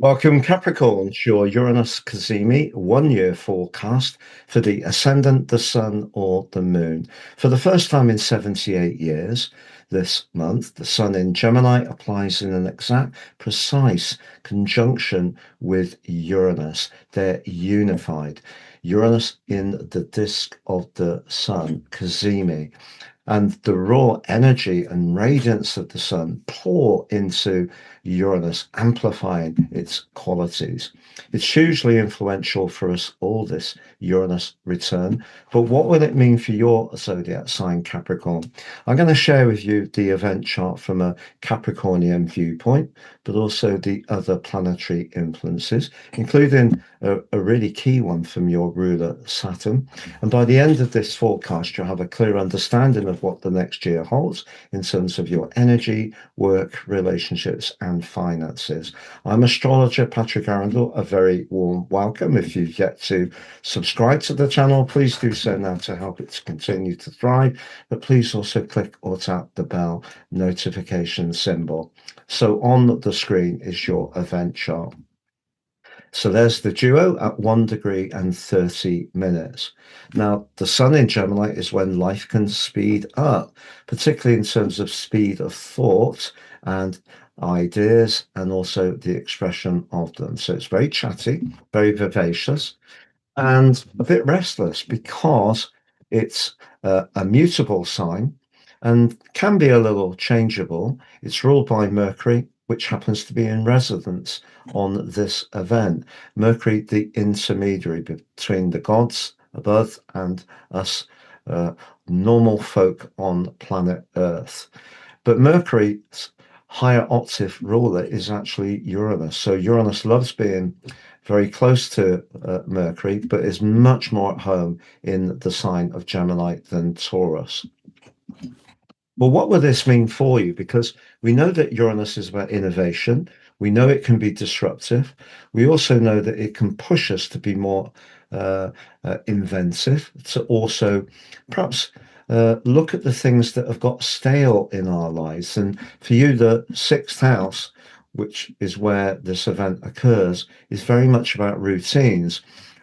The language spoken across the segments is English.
Welcome, Capricorn, to your Uranus Cazimi 1 year forecast for the ascendant, the sun, or the moon. For the first time in 78 years, this month, the sun in Gemini applies in an exact, precise conjunction with Uranus. They're unified. Uranus in the disk of the sun, Cazimi, and the raw energy and radiance of the sun pour into Uranus, amplifying its qualities. It's hugely influential for us all, this Uranus return. But what will it mean for your zodiac sign, Capricorn? I'm going to share with you the event chart from a Capricornian viewpoint, but also the other planetary influences, including a really key one from your ruler, Saturn. And by the end of this forecast, you'll have a clear understanding of what the next year holds in terms of your energy, work, relationships, and finances. I'm astrologer Patrick Arundell. A very warm welcome. If you've yet to subscribe to the channel, please do so now to help it to continue to thrive. But please also click or tap the bell notification symbol. So on the screen is your event chart. So there's the duo at 1 degree and 30 minutes. Now, the sun in Gemini is when life can speed up, particularly in terms of speed of thought and ideas, and also the expression of them. So it's very chatty, very vivacious, and a bit restless because it's a mutable sign and can be a little changeable. It's ruled by Mercury, which happens to be in residence on this event. Mercury, the intermediary between the gods above and us normal folk on planet Earth. But Mercury's higher octave ruler is actually Uranus. So Uranus loves being very close to Mercury, but is much more at home in the sign of Gemini than Taurus. Well, what will this mean for you? Because we know that Uranus is about innovation. We know it can be disruptive. We also know that it can push us to be more inventive, to also perhaps look at the things that have got stale in our lives. And for you, the sixth house, which is where this event occurs, is very much about routines.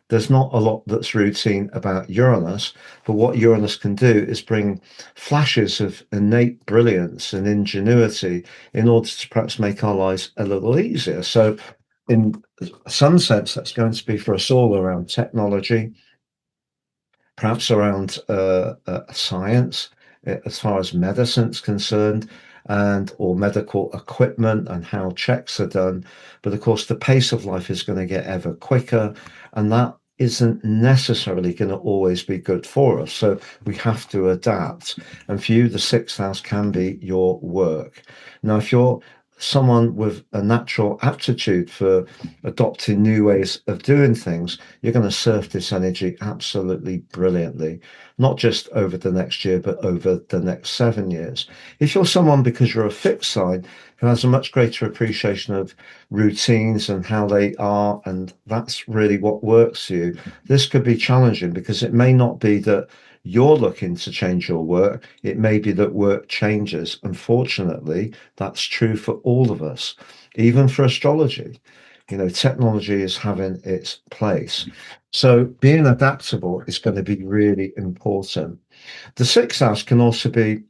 There's not a lot that's routine about Uranus, but what Uranus can do is bring flashes of innate brilliance and ingenuity in order to perhaps make our lives a little easier. So, in some sense, that's going to be for us all around technology, perhaps around science, as far as medicine's concerned, and or medical equipment and how checks are done. But of course, the pace of life is going to get ever quicker, and that isn't necessarily going to always be good for us. So we have to adapt. And for you, the sixth house can be your work. Now, if you're someone with a natural aptitude for adopting new ways of doing things, you're going to surf this energy absolutely brilliantly, not just over the next year, but over the next 7 years. If you're someone, because you're a fixed sign, who has a much greater appreciation of routines and how they are, and that's really what works for you, this could be challenging because it may not be that you're looking to change your work. It may be that work changes. Unfortunately, that's true for all of us, even for astrology. You know, technology is having its place. So being adaptable is going to be really important. The sixth house can also be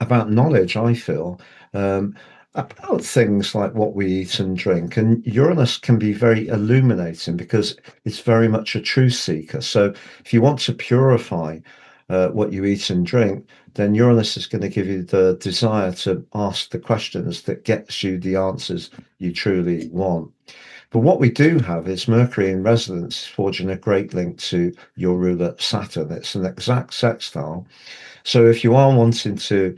about knowledge, I feel, about things like what we eat and drink. And Uranus can be very illuminating because it's very much a truth seeker. So if you want to purify what you eat and drink, then Uranus is going to give you the desire to ask the questions that gets you the answers you truly want. But what we do have is Mercury in resonance forging a great link to your ruler Saturn. It's an exact sextile. So if you are wanting to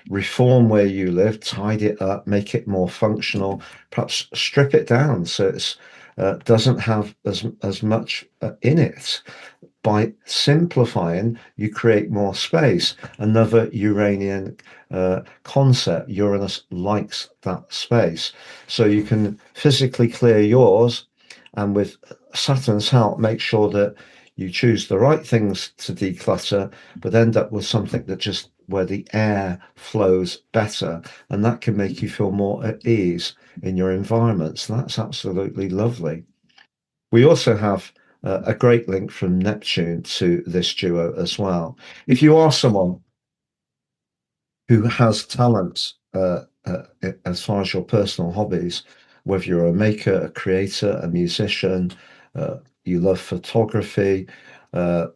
reform where you live, tidy it up, make it more functional, perhaps strip it down so it doesn't have as much in it. By simplifying, you create more space. Another Uranian concept, Uranus likes that space. So you can physically clear yours, and with Saturn's help, make sure that you choose the right things to declutter, but end up with something that just where the air flows better, and that can make you feel more at ease in your environment. So that's absolutely lovely. We also have a great link from Neptune to this duo as well. If you are someone who has talents as far as your personal hobbies, whether you're a maker, a creator, a musician, you love photography,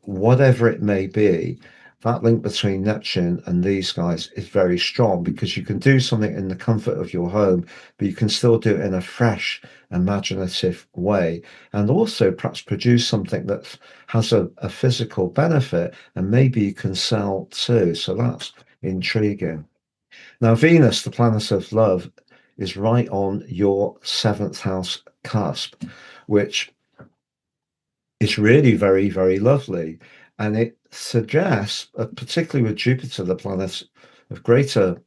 whatever it may be, that link between Neptune and these guys is very strong because you can do something in the comfort of your home, but you can still do it in a fresh, imaginative way, and also perhaps produce something that has a physical benefit and maybe you can sell too. So that's intriguing. Now, Venus, the planet of love, is right on your seventh house cusp, which is really very, very lovely. And it suggests, particularly with Jupiter, the planet of greater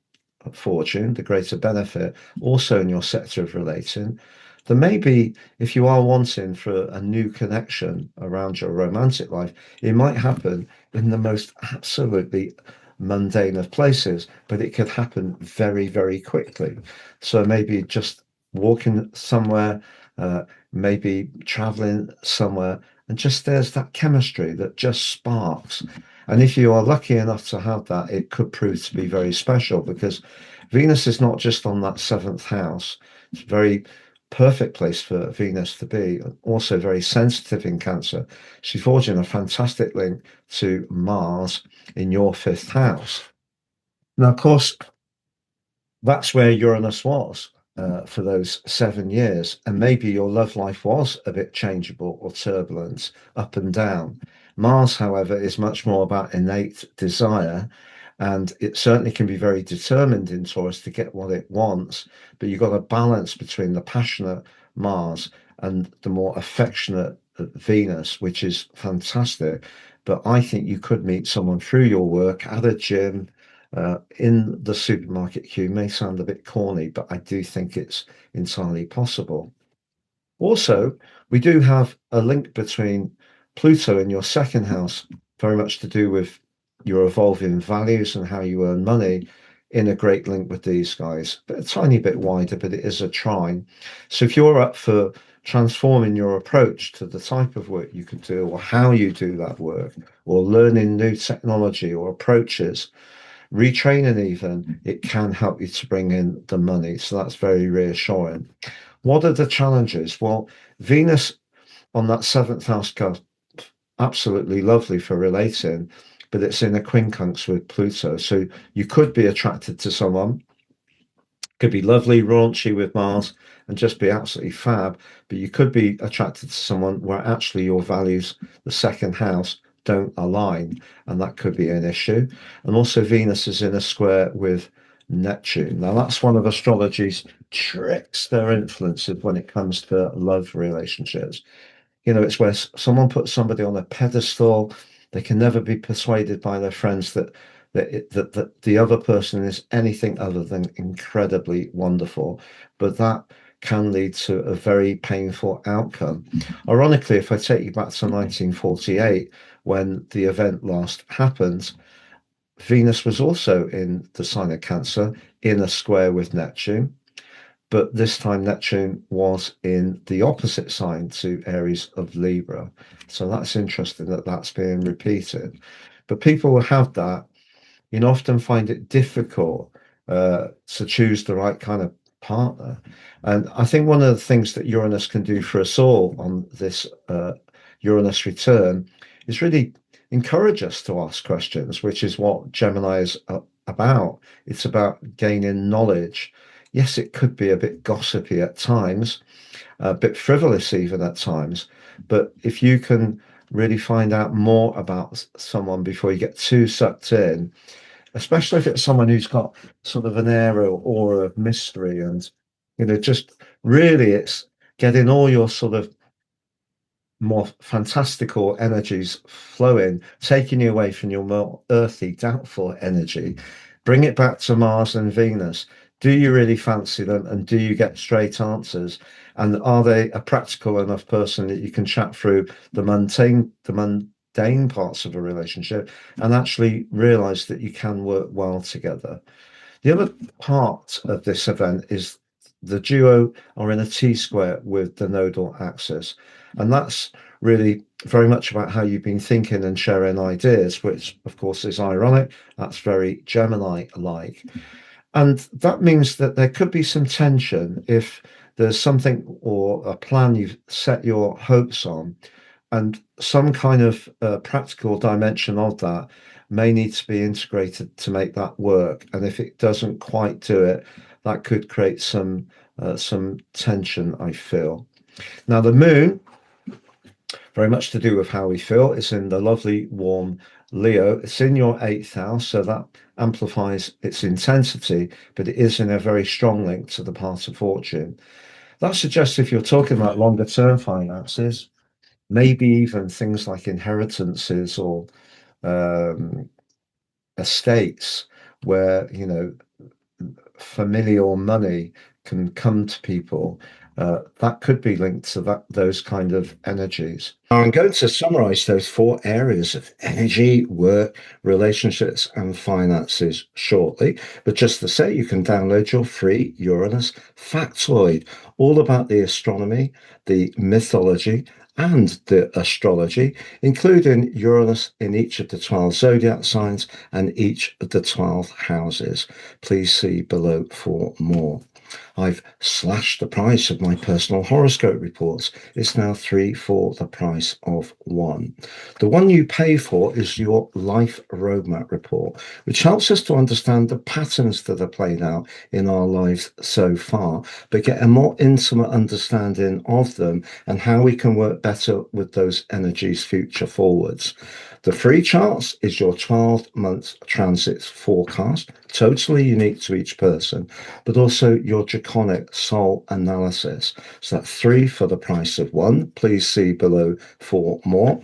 fortune, the greater benefit, also in your sector of relating, there may be, if you are wanting for a new connection around your romantic life, it might happen in the most absolutely mundane of places, but it could happen very, very quickly. So maybe just walking somewhere, maybe traveling somewhere, and just there's that chemistry that just sparks. And if you are lucky enough to have that, it could prove to be very special because Venus is not just on that seventh house. It's a very perfect place for Venus to be, also very sensitive in Cancer. She's forging a fantastic link to Mars in your fifth house. Now, of course, that's where Uranus was for those 7 years. And maybe your love life was a bit changeable or turbulent, up and down. Mars, however, is much more about innate desire. And it certainly can be very determined in Taurus to get what it wants. But you've got a balance between the passionate Mars and the more affectionate Venus, which is fantastic. But I think you could meet someone through your work at a gym, in the supermarket queue. May sound a bit corny, but I do think it's entirely possible. Also, we do have a link between Pluto in your second house, very much to do with your evolving values and how you earn money, in a great link with these guys, but a tiny bit wider, but it is a trine. So if you're up for transforming your approach to the type of work you could do or how you do that work, or learning new technology or approaches, retraining even, it can help you to bring in the money. So that's very reassuring. What are the challenges? Well, Venus on that seventh house cusp, absolutely lovely for relating, but it's in a quincunx with Pluto. So you could be attracted to someone, could be lovely, raunchy with Mars, and just be absolutely fab. But you could be attracted to someone where actually your values, the second house, don't align, and that could be an issue. And also, Venus is in a square with Neptune. Now, that's one of astrology's tricks, their influences when it comes to love relationships. You know, it's where someone puts somebody on a pedestal. They can never be persuaded by their friends that the other person is anything other than incredibly wonderful. But that can lead to a very painful outcome. Ironically, if I take you back to 1948, when the event last happened, Venus was also in the sign of Cancer in a square with Neptune, but this time Neptune was in the opposite sign to Aries of Libra. So that's interesting that that's being repeated. But people will have that, often find it difficult to choose the right kind of partner. And I think one of the things that Uranus can do for us all on this Uranus return is really encourage us to ask questions, which is what Gemini is about. It's about gaining knowledge. Yes, it could be a bit gossipy at times, a bit frivolous even at times, but if you can really find out more about someone before you get too sucked in, especially if it's someone who's got sort of an air or aura of mystery, and just really it's getting all your sort of more fantastical energies flowing, taking you away from your more earthy, doubtful energy, bring it back to Mars and Venus. Do you really fancy them, and do you get straight answers? And are they a practical enough person that you can chat through the mundane parts of a relationship and actually realize that you can work well together. The other part of this event is the duo are in a T-square with the nodal axis. And that's really very much about how you've been thinking and sharing ideas, which of course is ironic. That's very Gemini-like. And that means that there could be some tension if there's something or a plan you've set your hopes on, and some kind of practical dimension of that may need to be integrated to make that work. And if it doesn't quite do it, that could create some tension, I feel. Now, the moon, very much to do with how we feel, is in the lovely warm Leo. It's in your 8th house, so that amplifies its intensity, but it is in a very strong link to the path of fortune. That suggests if you're talking about longer term finances, maybe even things like inheritances or estates, where familial money can come to people, that could be linked to those kind of energies. Now, I'm going to summarize those 4 areas of energy, work, relationships, and finances shortly. But just to say, you can download your free Uranus factoid, all about the astronomy, the mythology, and the astrology, including Uranus in each of the 12 zodiac signs and each of the 12 houses. Please see below for more. I've slashed the price of my personal horoscope reports. It's now 3 for the price of 1. The one you pay for is your life roadmap report, which helps us to understand the patterns that are played out in our lives so far, but get a more intimate understanding of them and how we can work better with those energies future forwards. The free charts is your 12-month transits forecast, totally unique to each person, but also your draconic soul analysis. So that's 3 for the price of 1. Please see below for more.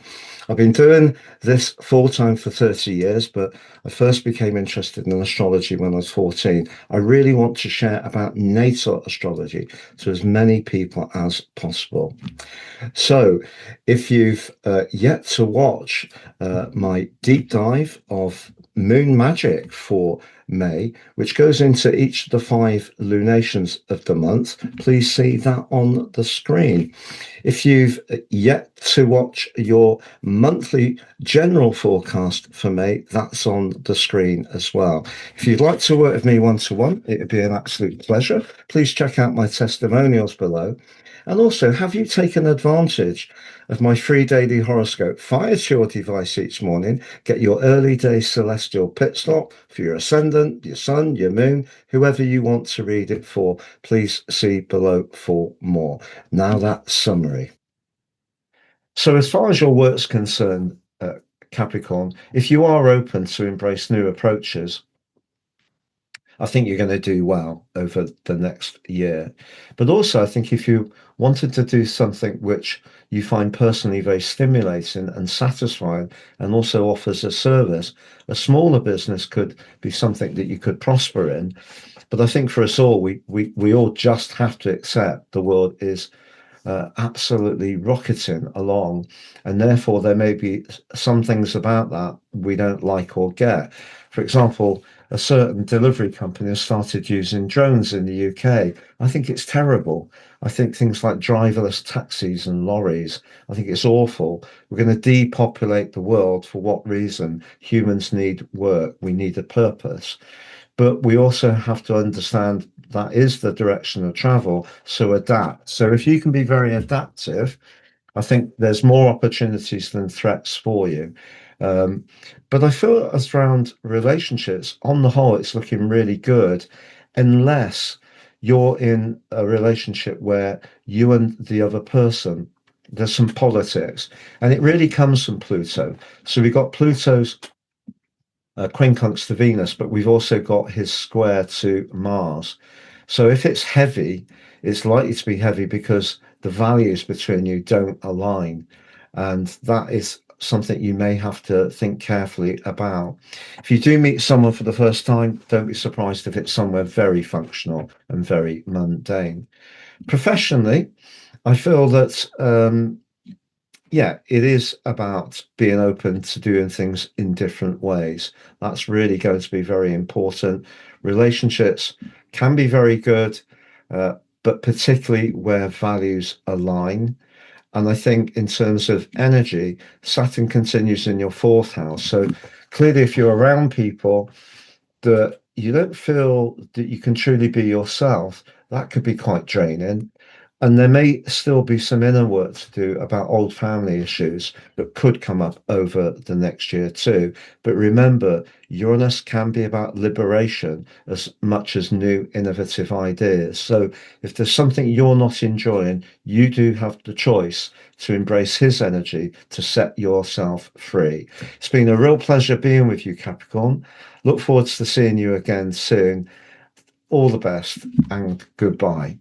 I've been doing this full-time for 30 years, but I first became interested in astrology when I was 14. I really want to share about natal astrology to as many people as possible. So if you've yet to watch my deep dive of moon magic for May, which goes into each of the 5 lunations of the month, please see that on the screen. If you've yet to watch your monthly general forecast for May, that's on the screen as well. If you'd like to work with me one-to-one, it would be an absolute pleasure. Please check out my testimonials below. And also, have you taken advantage of my free daily horoscope? Fire to your device each morning, get your early day celestial pit stop for your ascendant, your sun, your moon, whoever you want to read it for. Please see below for more. Now that summary. So as far as your work's concerned, Capricorn, if you are open to embrace new approaches, I think you're going to do well over the next year. But also, I think if you wanted to do something which you find personally very stimulating and satisfying and also offers a service, a smaller business could be something that you could prosper in. But I think for us all, we all just have to accept the world is absolutely rocketing along, and therefore there may be some things about that we don't like or get. For example, a certain delivery company has started using drones in the UK. I think it's terrible. I think things like driverless taxis and lorries, I think it's awful. We're going to depopulate the world. For what reason? Humans need work. We need a purpose. But we also have to understand that is the direction of travel, so adapt. So if you can be very adaptive, I think there's more opportunities than threats for you. But I feel as around relationships, on the whole, it's looking really good, unless you're in a relationship where you and the other person, there's some politics, and it really comes from Pluto. So we got Pluto's quincunx to Venus, but we've also got his square to Mars. So if it's heavy, it's likely to be heavy because the values between you don't align. And that is something you may have to think carefully about. If you do meet someone for the first time, don't be surprised if it's somewhere very functional and very mundane. Professionally, I feel that Yeah, it is about being open to doing things in different ways. That's really going to be very important. Relationships can be very good, uh, but particularly where values align. And I think in terms of energy, Saturn continues in your fourth house. So clearly, if you're around people that you don't feel that you can truly be yourself, that could be quite draining. And there may still be some inner work to do about old family issues that could come up over the next year too. But remember, Uranus can be about liberation as much as new innovative ideas. So if there's something you're not enjoying, you do have the choice to embrace his energy to set yourself free. It's been a real pleasure being with you, Capricorn. Look forward to seeing you again soon. All the best and goodbye.